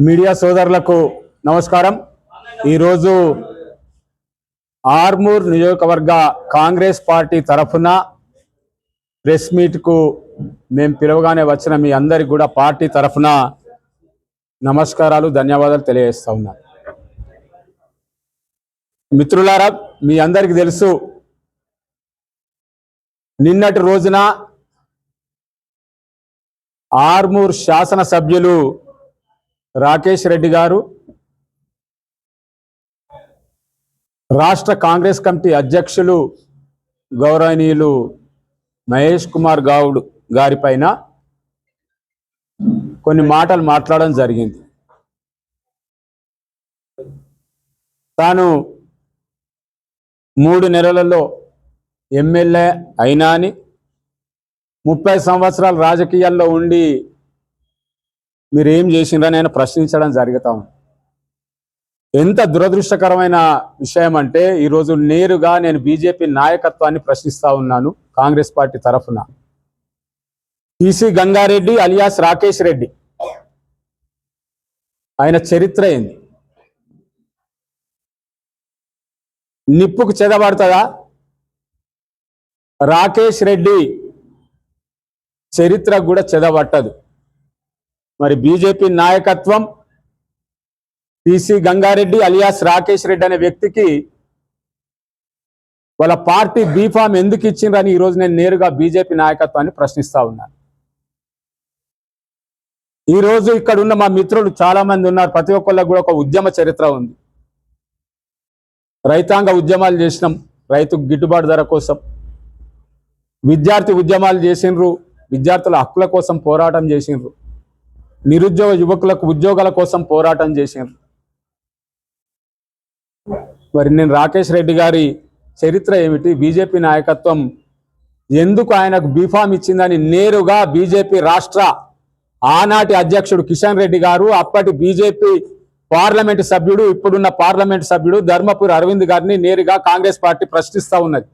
Media సోదరులకు నమస్కారం। ఈరోజు ఆర్మూర్ నియోజకవర్గ కాంగ్రెస్ పార్టీ తరఫున ప్రెస్ మీట్ కు మేము పిలవగానే వచ్చిన మీ అందరికి కూడా పార్టీ తరఫున నమస్కారాలు ధన్యవాదాలు తెలియజేస్తా ఉన్నాను। మిత్రులారా, మీ అందరికీ తెలుసు, నిన్నటి రోజున ఆర్మూర్ శాసన సభ్యులు రాకేష్ రెడ్డి గారు, రాష్ట్ర కాంగ్రెస్ కమిటీ అధ్యక్షులు గౌరవనీయులు మహేష్ కుమార్ గౌడ్ గారి పైన కొన్ని మాటలు మాట్లాడడం జరిగింది। తాను 3 నెలలలో ఎమ్మెల్యే అయినా అని, 30 సంవత్సరాలు రాజకీయాల్లో ఉండి మీరు ఏం చేసిండ్రని ఆయన ప్రశ్నించడం జరుగుతా ఉంది। ఎంత దురదృష్టకరమైన విషయం అంటే, ఈరోజు నేరుగా నేను బీజేపీ నాయకత్వాన్ని ప్రశ్నిస్తా ఉన్నాను కాంగ్రెస్ పార్టీ తరఫున। టీసీ గంగారెడ్డి అలియాస్ రాకేష్ రెడ్డి, ఆయన చరిత్ర ఏంది? నిప్పుకు చెదబడుతుందా? రాకేష్ రెడ్డి చరిత్ర కూడా చెదబట్టదు। మరి బీజేపీ నాయకత్వం టీసీ గంగారెడ్డి అలియాస్ రాకేష్ రెడ్డి అనే వ్యక్తికి వాళ్ళ పార్టీ బీఫామ్ ఎందుకు ఇచ్చిండ్రని ఈరోజు నేను నేరుగా బీజేపీ నాయకత్వాన్ని ప్రశ్నిస్తా ఉన్నాను। ఈరోజు ఇక్కడ ఉన్న మా మిత్రులు చాలా మంది ఉన్నారు, ప్రతి ఒక్కళ్ళకు కూడా ఒక ఉద్యమ చరిత్ర ఉంది। రైతాంగ ఉద్యమాలు చేసినాం, రైతు గిట్టుబాటు ధర కోసం, విద్యార్థి ఉద్యమాలు చేసిండ్రు, విద్యార్థుల హక్కుల కోసం పోరాటం చేసిండ్రు, నిరుద్యోగ యువకులకు ఉద్యోగాల కోసం పోరాటం చేసిండ్రు। మరి నేను రాకేష్ రెడ్డి గారి చరిత్ర ఏమిటి, బీజేపీ నాయకత్వం ఎందుకు ఆయనకు బీఫామ్ ఇచ్చిందని నేరుగా బీజేపీ రాష్ట్ర ఆనాటి అధ్యక్షుడు కిషన్ రెడ్డి గారు, అప్పటి బీజేపీ పార్లమెంటు సభ్యుడు, ఇప్పుడున్న పార్లమెంటు సభ్యుడు ధర్మపురి అరవింద్ గారిని నేరుగా కాంగ్రెస్ పార్టీ ప్రశ్నిస్తూ ఉన్నది।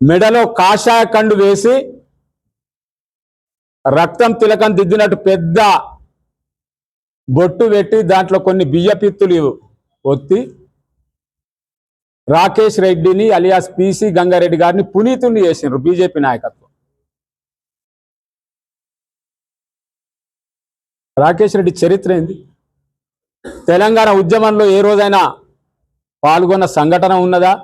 మెడలో కాషాయ కండు వేసి రక్తం తిలకం దిద్దినట్టు పెద్ద బొట్టు పెట్టి దాంట్లో కొన్ని బియ్యపిత్తులు ఒత్తి రాకేష్ రెడ్డిని అలియాస్ పీసీ గంగారెడ్డి గారిని పునీతుని చేసిండ్రు బీజేపీ నాయకత్వం। రాకేష్ రెడ్డి చరిత్ర ఏంది? తెలంగాణ ఉద్యమంలో ఏ రోజైనా పాల్గొన్న సంఘటన ఉన్నదా?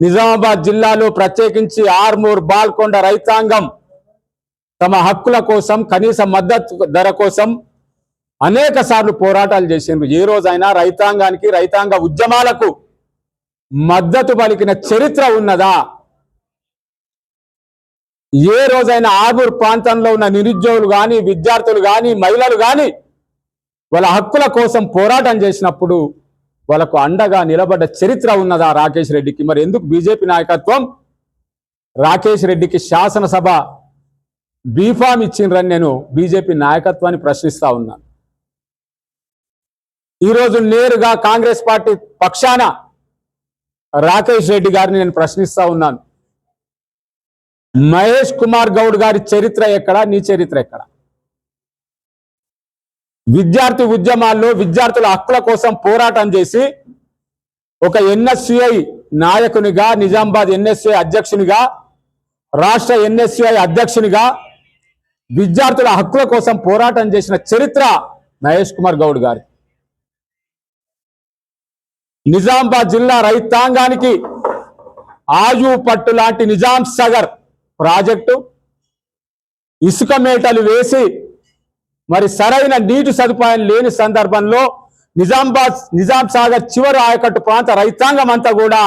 నిజామాబాద్ జిల్లాలో ప్రత్యేకించి ఆర్మూర్ బాల్కొండ రైతాంగం తమ హక్కుల కోసం, కనీస మద్దతు ధర కోసం అనేక సార్లు పోరాటాలు చేసిండ్రు। ఏ రోజైనా రైతాంగానికి, రైతాంగ ఉద్యమాలకు మద్దతు పలికిన చరిత్ర ఉన్నదా? ఏ రోజైనా ఆర్మూర్ ప్రాంతంలో ఉన్న నిరుద్యోగులు కానీ, విద్యార్థులు కానీ, మహిళలు కానీ వాళ్ళ హక్కుల కోసం పోరాటం చేసినప్పుడు వాళ్ళకు అండగా నిలబడ్డ చరిత్ర ఉన్నదా రాకేష్ రెడ్డికి? మరి ఎందుకు బీజేపీ నాయకత్వం రాకేష్ రెడ్డికి శాసనసభ బీఫామ్ ఇచ్చిండ్రని నేను బీజేపీ నాయకత్వాన్ని ప్రశ్నిస్తా ఉన్నాను। ఈరోజు నేరుగా కాంగ్రెస్ పార్టీ పక్షాన రాకేష్ రెడ్డి గారిని నేను ప్రశ్నిస్తా ఉన్నాను। మహేష్ కుమార్ గౌడ్ గారి చరిత్ర ఎక్కడ? నీ చరిత్ర ఎక్కడ? విద్యార్థి ఉద్యమాల్లో విద్యార్థుల హక్కుల కోసం పోరాటం చేసి ఒక ఎన్ఎస్యుఐ నాయకునిగా, నిజామాబాద్ ఎన్ఎస్యుఐ అధ్యక్షునిగా, రాష్ట్ర ఎన్ఎస్యుఐ అధ్యక్షునిగా విద్యార్థుల హక్కుల కోసం పోరాటం చేసిన చరిత్ర మహేష్ కుమార్ గౌడ్ గారి। నిజామాబాద్ జిల్లా రైతాంగానికి ఆయు పట్టు లాంటి నిజాం సాగర్ ప్రాజెక్టు ఇసుక మేటలు వేసి మరి సరైన నీటి సదుపాయం లేని సందర్భంలో నిజాం సాగర్ చివరి ఆయకట్టు ప్రాంత రైతాంగం అంతా కూడా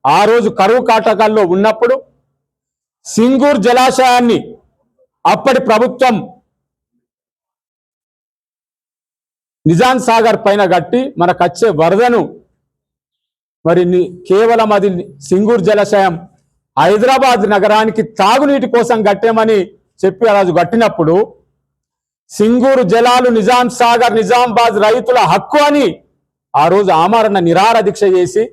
ఆ రోజు కరువు కాటకాల్లో ఉన్నప్పుడు సింగూర్ జలాశయాన్ని అప్పటి ప్రభుత్వం నిజాం సాగర్ పైన కట్టి మనకచ్చే వరదను మరి కేవలం అది సింగూర్ జలాశయం హైదరాబాద్ నగరానికి తాగునీటి కోసం కట్టామని చెప్పి ఆ రోజు కట్టినప్పుడు సింగూరు జలాలు నిజాం సాగర్ నిజామాబాద్ రైతుల హక్కు అని ఆ రోజు ఆమరణ నిరాహార దీక్ష చేసి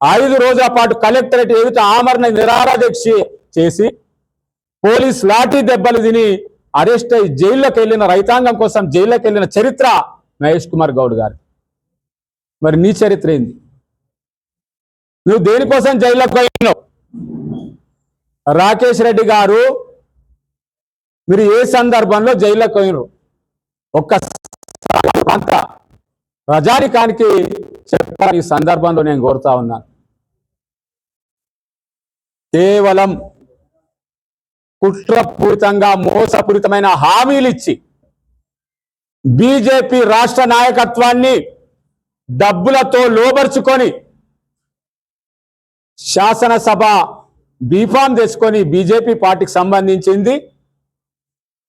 5 రోజుల పాటు కలెక్టరేట్ ఎదుట ఆమరణ నిరాహార దీక్ష చేసి పోలీస్ లాఠీ దెబ్బలు తిని అరెస్ట్ అయి జైల్లోకి వెళ్ళిన, రైతాంగం కోసం జైల్లోకి వెళ్ళిన చరిత్ర మహేష్ కుమార్ గౌడ్ గారు. మరి నీ చరిత్ర ఏంది? నువ్వు దేనికోసం జైల్లోకి పోయినావు? రాకేష్ రెడ్డి గారు మీరు ఏ సందర్భంలో జైల్లోకి పోయినరు? ఒక్క ప్రాంత ప్రజానికానికి చెప్పాలి. ఈ సందర్భంలో నేను కోరుతా ఉన్నాను. కేవలం కుట్రపూరితంగా మోసపూరితమైన హామీలు ఇచ్చి బీజేపీ రాష్ట్ర నాయకత్వాన్ని డబ్బులతో లోబర్చుకొని శాసనసభ బీఫామ్ తెచ్చుకొని బీజేపీ పార్టీకి సంబంధించింది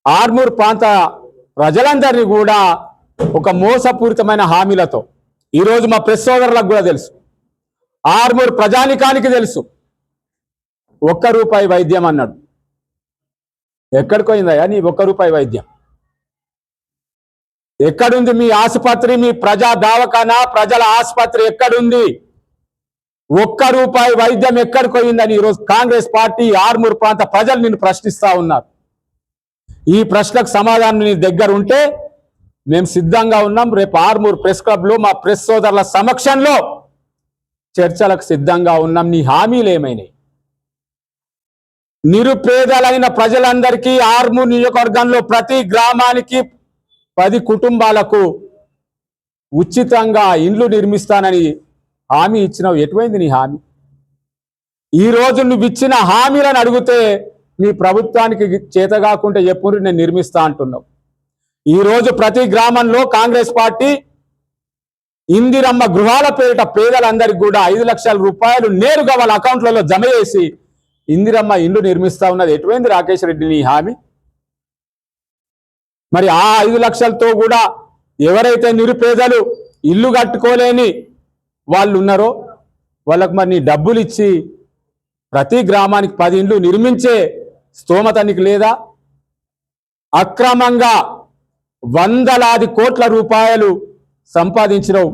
ఆర్మూర్ ప్రాంత ప్రజలందరినీ కూడా ఒక మోసపూరితమైన హామీలతో, ఈరోజు మా ప్రెస్ సోదరులకు కూడా తెలుసు, ఆర్మూర్ ప్రజానికానికి తెలుసు. ₹1 వైద్యం అన్నాడు. ఎక్కడికి పోయిందయ్యా నీ ₹1 వైద్యం? ఎక్కడుంది మీ ఆసుపత్రి? మీ ప్రజా దవాఖానా, ప్రజల ఆసుపత్రి ఎక్కడుంది? ₹1 వైద్యం ఎక్కడికి పోయిందని ఈరోజు కాంగ్రెస్ పార్టీ ఆర్మూర్ ప్రాంత ప్రజలు నిన్ను ప్రశ్నిస్తా ఉన్నారు. ఈ ప్రశ్నకు సమాధానం నీ దగ్గర ఉంటే మేము సిద్ధంగా ఉన్నాం. రేపు ఆర్మూర్ ప్రెస్ క్లబ్ లో మా ప్రెస్ సోదరుల సమక్షంలో చర్చలకు సిద్ధంగా ఉన్నాం. నీ హామీలు ఏమైనాయి? నిరుపేదలైన ప్రజలందరికీ ఆర్మూర్ నియోజకవర్గంలో ప్రతి గ్రామానికి 10 కుటుంబాలకు ఉచితంగా ఇండ్లు నిర్మిస్తానని హామీ ఇచ్చినావు. ఎటువైంది నీ హామీ? ఈ రోజు నువ్వు ఇచ్చిన హామీలను అడిగితే మీ ప్రభుత్వానికి చేత కాకుండా ఎప్పుడు నేను నిర్మిస్తా అంటున్నావు. ఈ రోజు ప్రతి గ్రామంలో కాంగ్రెస్ పార్టీ ఇందిరమ్మ గృహాల పేరిట పేదలందరికీ కూడా 5 లక్షల రూపాయలు నేరుగా వాళ్ళ అకౌంట్లలో జమ చేసి ఇందిరమ్మ ఇల్లు నిర్మిస్తా ఉన్నది. ఎటువైంది రాకేష్ రెడ్డి నీ హామీ? మరి ఆ 5 లక్షలతో కూడా ఎవరైతే నిరుపేదలు ఇల్లు కట్టుకోలేని వాళ్ళు ఉన్నారో వాళ్ళకు మరి నీ డబ్బులు ఇచ్చి ప్రతి గ్రామానికి 10 ఇండ్లు నిర్మించే స్తోమత నీకు లేదా? అక్రమంగా వందలాది కోట్ల రూపాయలు సంపాదించినవు.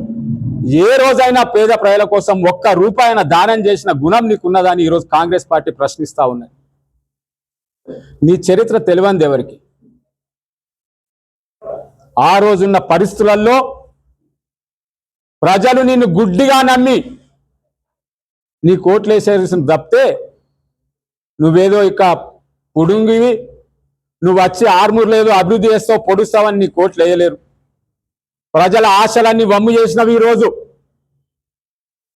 ఏ రోజైనా పేద ప్రజల కోసం ₹1 దానం చేసిన గుణం నీకున్నదని ఈరోజు కాంగ్రెస్ పార్టీ ప్రశ్నిస్తా ఉన్నది. నీ చరిత్ర తెలియంది ఎవరికి? ఆ రోజున్న పరిస్థితులలో ప్రజలు నిన్ను గుడ్డిగా నమ్మి నీ కోట్లేసేసిన తప్పితే నువ్వేదో ఇక పుడుంగివి, నువ్వు వచ్చి ఆర్మూర్లో ఏదో అభివృద్ధి చేస్తావు, పొడుస్తావని నీ కోట్లు వేయలేరు. ప్రజల ఆశలన్నీ వమ్ము చేసినవి. ఈరోజు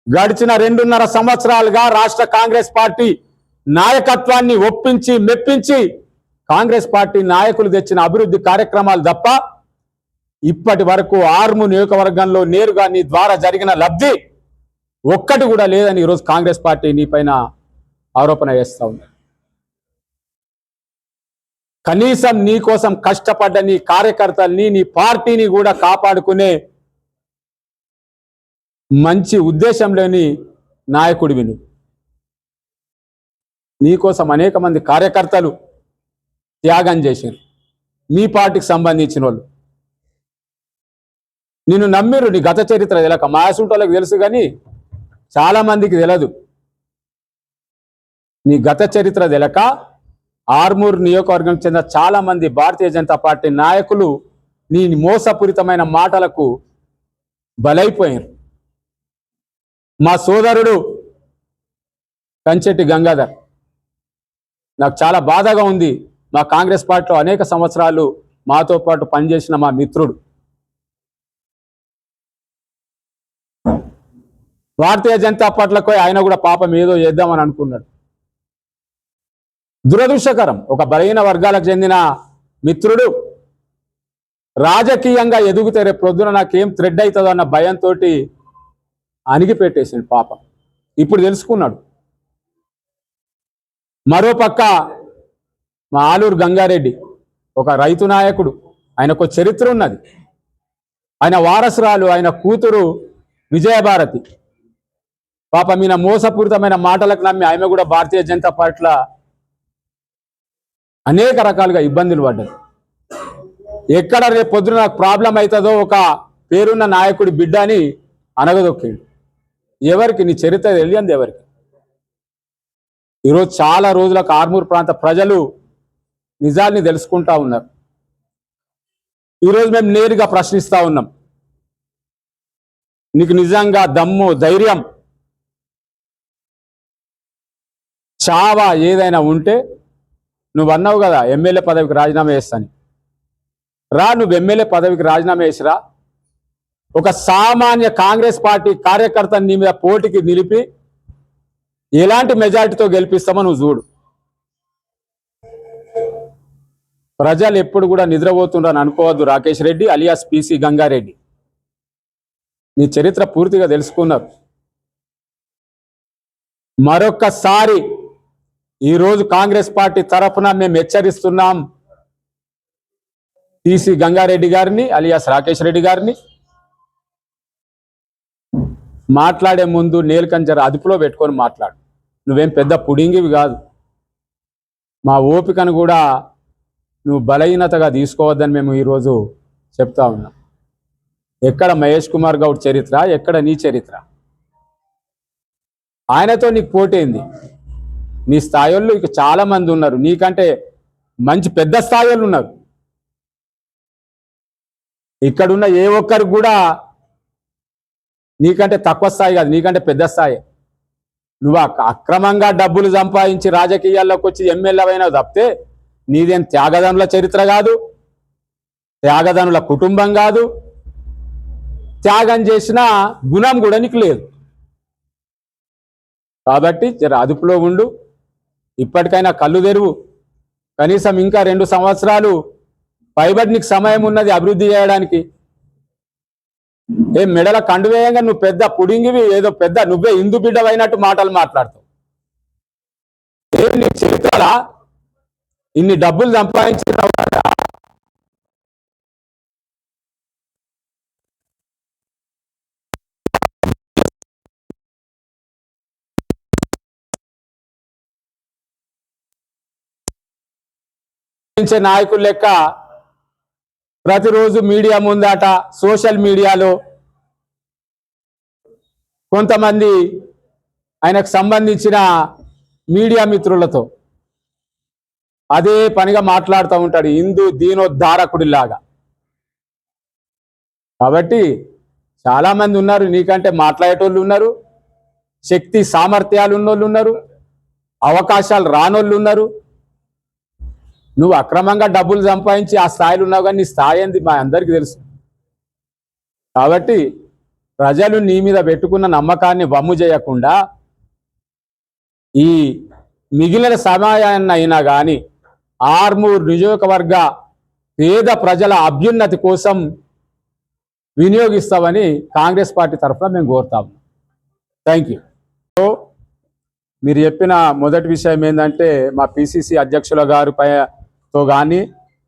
గడిచిన 2.5 సంవత్సరాలుగా రాష్ట్ర కాంగ్రెస్ పార్టీ నాయకత్వాన్ని ఒప్పించి మెప్పించి కాంగ్రెస్ పార్టీ నాయకులు తెచ్చిన అభివృద్ధి కార్యక్రమాలు తప్ప ఇప్పటి వరకు ఆర్మూర్ నియోజకవర్గంలో నేరుగా నీ ద్వారా జరిగిన లబ్ధి ఒక్కటి కూడా లేదని ఈరోజు కాంగ్రెస్ పార్టీ నీ పైన ఆరోపణ చేస్తా ఉంది. కనీసం నీ కోసం కష్టపడ్డ నీ కార్యకర్తల్ని, నీ పార్టీని కూడా కాపాడుకునే మంచి ఉద్దేశం లేని నాయకుడివి నువ్వు. నీకోసం అనేక మంది కార్యకర్తలు త్యాగం చేశారు. మీ పార్టీకి సంబంధించిన వాళ్ళు నిన్ను నమ్మిరు. నీ గత చరిత్ర తెలియక మాయాసుంటోళ్ళకి తెలుసు కానీ చాలా మందికి తెలియదు. నీ గత చరిత్ర తెలియక ఆర్మూర్ నియోజకవర్గం చెందిన చాలా మంది భారతీయ జనతా పార్టీ నాయకులు నీ మోసపూరితమైన మాటలకు బలైపోయారు. మా సోదరుడు కంచెట్టి గంగాధర్, నాకు చాలా బాధగా ఉంది. మా కాంగ్రెస్ పార్టీలో అనేక సంవత్సరాలు మాతో పాటు పనిచేసిన మా మిత్రుడు భారతీయ జనతా పార్టీలకు ఆయన కూడా పాపం ఏదో చేద్దామని అనుకున్నాడు. దురదృష్టకరం. ఒక బలహీన వర్గాలకు చెందిన మిత్రుడు రాజకీయంగా ఎదుగుతే రేపు ప్రొద్దున నాకేం థ్రెడ్ అవుతుందో అన్న భయంతో అణిగిపెట్టేసింది పాపం. ఇప్పుడు తెలుసుకున్నాడు. మరోపక్క మా ఆలూరు గంగారెడ్డి ఒక రైతు నాయకుడు, ఆయనకు చరిత్ర ఉన్నది. ఆయన వారసురాలు, ఆయన కూతురు విజయభారతి పాపం ఈయన మోసపూరితమైన మాటలకు నమ్మి ఆమె కూడా భారతీయ జనతా పార్టీలో అనేక రకాలుగా ఇబ్బందులు పడ్డారు. ఎక్కడ రేపు పొద్దున నాకు ప్రాబ్లం అవుతుందో ఒక పేరున్న నాయకుడి బిడ్డ అని అనగదొక్కిండు. ఎవరికి? నీ చరిత్ర తెలియంది ఎవరికి? ఈరోజు చాలా రోజులకు ఆర్మూర్ ప్రాంత ప్రజలు నిజాల్ని తెలుసుకుంటా ఉన్నారు. ఈరోజు మేము నేరుగా ప్రశ్నిస్తా ఉన్నాం, నీకు నిజంగా దమ్ము ధైర్యం చావా ఏదైనా ఉంటే నువ్వు అన్నావు కదా ఎమ్మెల్యే పదవికి రాజీనామా చేస్తాను, రా నువ్వు ఎమ్మెల్యే పదవికి రాజీనామా చేసిరా. ఒక సామాన్య కాంగ్రెస్ పార్టీ కార్యకర్తని నీ మీద పోటీకి నిలిపి ఎలాంటి మెజారిటీతో గెలిపిస్తామో నువ్వు చూడు. ప్రజలు ఎప్పుడు కూడా నిద్రపోతుండని అనుకోవద్దు రాకేష్ రెడ్డి అలియాస్ పిసి గంగారెడ్డి. నీ చరిత్ర పూర్తిగా తెలుసుకున్నారు. మరొక్కసారి ఈరోజు కాంగ్రెస్ పార్టీ తరఫున మేము హెచ్చరిస్తున్నాం పిసి గంగారెడ్డి గారిని అలియాస్ రాకేష్ రెడ్డి గారిని, మాట్లాడే ముందు నేలకంజర అదుపులో పెట్టుకొని మాట్లాడు. నువ్వేం పెద్ద పుడింగివి కాదు. మా ఓపికను కూడా నువ్వు బలహీనతగా తీసుకోవద్దని మేము ఈరోజు చెప్తా ఉన్నాం. ఎక్కడ మహేష్ కుమార్ గౌడ్ చరిత్ర, ఎక్కడ నీ చరిత్ర? ఆయనతో నీకు పోటైంది. నీ స్థాయిల్లో ఇక చాలా మంది ఉన్నారు, నీకంటే మంచి పెద్ద స్థాయిలు ఉన్నారు. ఇక్కడున్న ఏ ఒక్కరికి కూడా నీకంటే తక్కువ స్థాయి కాదు, నీకంటే పెద్ద స్థాయి. నువ్వు అక్రమంగా డబ్బులు సంపాదించి రాజకీయాల్లోకి వచ్చి ఎమ్మెల్యే అయినావు తప్పితే నీదేం త్యాగదనుల చరిత్ర కాదు, త్యాగదనుల కుటుంబం కాదు, త్యాగం చేసిన గుణం కూడా నీకు లేదు. కాబట్టి జర అదుపులో ఉండు. ఇప్పటికైనా కళ్ళు తెరువు. కనీసం ఇంకా 2 సంవత్సరాలు పైబడి నీకు సమయం ఉన్నది అభివృద్ధి చేయడానికి. ఏ మెడల కండువేయంగా నువ్వు పెద్ద పుడింగివి, ఏదో పెద్ద నువ్వే ఇందు బిడ్డవైనట్టు మాటలు మాట్లాడతావు. ఏం నీ చరిత్రలా ఇన్ని డబ్బులు సంపాదించిన నాయకులు లెక్క ప్రతిరోజు మీడియా ముందాట, సోషల్ మీడియాలో కొంతమంది ఆయనకు సంబంధించిన మీడియా మిత్రులతో అదే పనిగా మాట్లాడుతూ ఉంటాడు, హిందూ దీనోద్ధారకుడిలాగా. కాబట్టి చాలామంది ఉన్నారు నీకంటే మాట్లాడేటోళ్ళు ఉన్నారు, శక్తి సామర్థ్యాలు ఉన్నోళ్ళు ఉన్నారు, అవకాశాలు రానోళ్ళు ఉన్నారు. నువ్వు అక్రమంగా డబ్బులు సంపాదించి ఆ స్థాయిలో ఉన్నావు, కానీ నీ స్థాయి ఏంది మా అందరికీ తెలుసు. కాబట్టి ప్రజలు నీ మీద పెట్టుకున్న నమ్మకాన్ని వమ్ము చేయకుండా ఈ మిగిలిన సమయాన్ని అయినా కానీ ఆర్మూర్ నియోజకవర్గ పేద ప్రజల అభ్యున్నతి కోసం వినియోగిస్తామని కాంగ్రెస్ పార్టీ తరఫున మేము కోరుతాము. Thank you. మీరు చెప్పిన మొదటి విషయం ఏంటంటే మా పిసిసి అధ్యక్షుల గారితో కానీ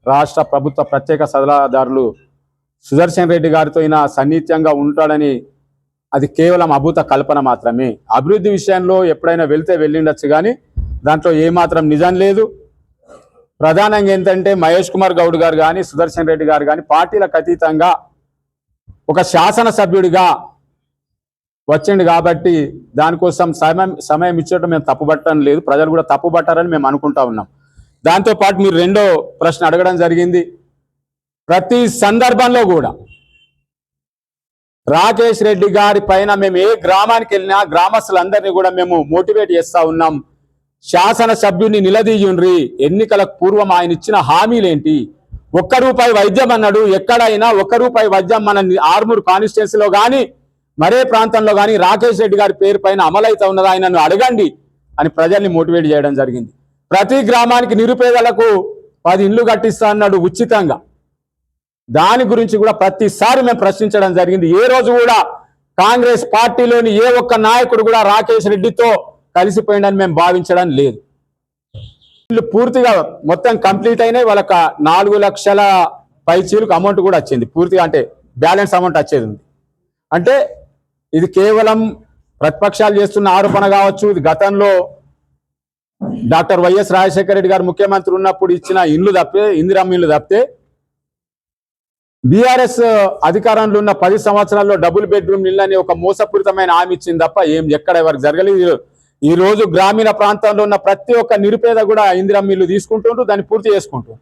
రాష్ట్ర ప్రభుత్వ ప్రత్యేక సలహాదారులు సుదర్శన్ రెడ్డి గారితో అయినా సన్నిహితంగా ఉంటాడని, అది కేవలం అభూత కల్పన మాత్రమే. అభివృద్ధి విషయంలో ఎప్పుడైనా వెళ్తే వెళ్ళిండొచ్చు, కానీ దాంట్లో ఏమాత్రం నిజం లేదు. ప్రధానంగా ఏంటంటే మహేష్ కుమార్ గౌడ్ గారు కానీ సుదర్శన్ రెడ్డి గారు కానీ పార్టీలకు అతీతంగా ఒక శాసనసభ్యుడిగా వచ్చిండు కాబట్టి దానికోసం సమయం ఇచ్చడం మేము తప్పుపట్టడం లేదు, ప్రజలు కూడా తప్పుపట్టారని మేము అనుకుంటా ఉన్నాం. దాంతోపాటు మీరు రెండో ప్రశ్న అడగడం జరిగింది. ప్రతి సందర్భంలో కూడా రాకేష్ రెడ్డి గారి పైన మేము ఏ గ్రామానికి వెళ్ళినా గ్రామస్తులందరినీ కూడా మేము మోటివేట్ చేస్తూ ఉన్నాం. శాసనసభ్యుని నిలదీయుండ్రి, ఎన్నికలకు పూర్వం ఆయన ఇచ్చిన హామీలేంటి? ₹1 వైద్యం అన్నాడు. ఎక్కడైనా ₹1 వైద్యం మన ఆర్మూర్ కాన్స్టిట్యున్సీలో కానీ మరే ప్రాంతంలో కానీ రాకేష్ రెడ్డి గారి పేరు పైన అమలైతే ఉన్నదా ఆయనను అడగండి అని ప్రజల్ని మోటివేట్ చేయడం జరిగింది. ప్రతి గ్రామానికి నిరుపేదలకు 10 ఇండ్లు కట్టిస్తా అన్నాడు ఉచితంగా. దాని గురించి కూడా ప్రతిసారి మేము ప్రశ్నించడం జరిగింది. ఏ రోజు కూడా కాంగ్రెస్ పార్టీలోని ఏ ఒక్క నాయకుడు కూడా రాకేష్ రెడ్డితో కలిసిపోయిందని మేము భావించడం లేదు. వీళ్ళు పూర్తిగా మొత్తం కంప్లీట్ అయినాయి. వాళ్ళకి 4 లక్షల పైచీలకు అమౌంట్ కూడా వచ్చింది పూర్తిగా, అంటే బ్యాలెన్స్ అమౌంట్ వచ్చేది ఉంది. అంటే ఇది కేవలం ప్రతిపక్షాలు చేస్తున్న ఆరోపణ కావచ్చు. ఇది గతంలో డాక్టర్ వైఎస్ రాజశేఖర రెడ్డి గారు ముఖ్యమంత్రి ఉన్నప్పుడు ఇచ్చిన ఇండ్లు తప్పితే, ఇందిరమ్మ ఇండ్లు తప్పితే బీఆర్ఎస్ అధికారంలో ఉన్న 10 సంవత్సరాల్లో డబుల్ బెడ్రూమ్ ఇళ్ళని ఒక మోసపూరితమైన హామీ ఇచ్చింది తప్ప ఏం ఎక్కడ ఎవరికి జరగలేదు. ఈ రోజు గ్రామీణ ప్రాంతంలో ఉన్న ప్రతి ఒక్క నిరుపేద కూడా ఇందిరమ్మ ఇల్లు తీసుకుంటుండ్రు, దాన్ని పూర్తి చేసుకుంటారు.